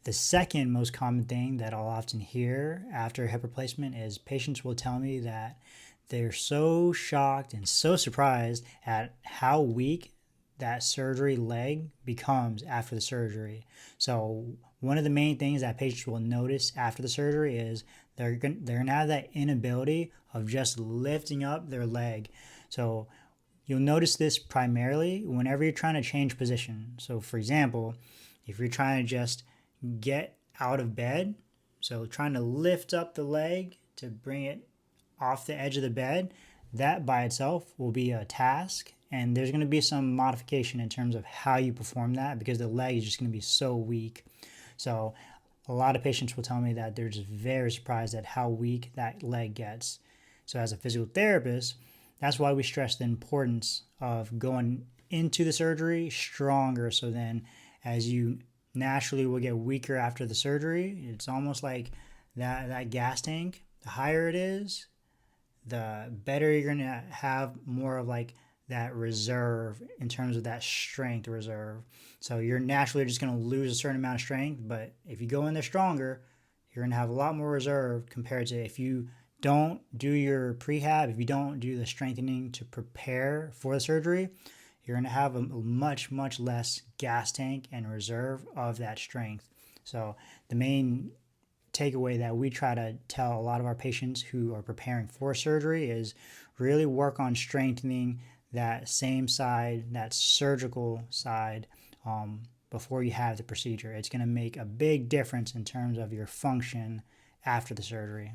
The second most common thing that I'll often hear after hip replacement is patients will tell me that they're so shocked and so surprised at how weak that surgery leg becomes after the surgery. So one of the main things that patients will notice after the surgery is they're gonna have that inability of just lifting up their leg. So you'll notice this primarily whenever you're trying to change position. So for example, if you're trying to just get out of bed, so trying to lift up the leg to bring it off the edge of the bed, that by itself will be a task. And there's going to be some modification in terms of how you perform that because the leg is just going to be so weak. So a lot of patients will tell me that they're just very surprised at how weak that leg gets. So as a physical therapist, that's why we stress the importance of going into the surgery stronger. So then as you naturally will get weaker after the surgery, it's almost like that gas tank, the higher it is, the better you're going to have more of like that reserve in terms of that strength reserve. So you're naturally just going to lose a certain amount of strength, but if you go in there stronger, you're going to have a lot more reserve compared to if you don't do your prehab, if you don't do the strengthening to prepare for the surgery, you're going to have a much, much less gas tank and reserve of that strength. So the main takeaway that we try to tell a lot of our patients who are preparing for surgery is really work on strengthening that same side, that surgical side, before you have the procedure. It's going to make a big difference in terms of your function after the surgery.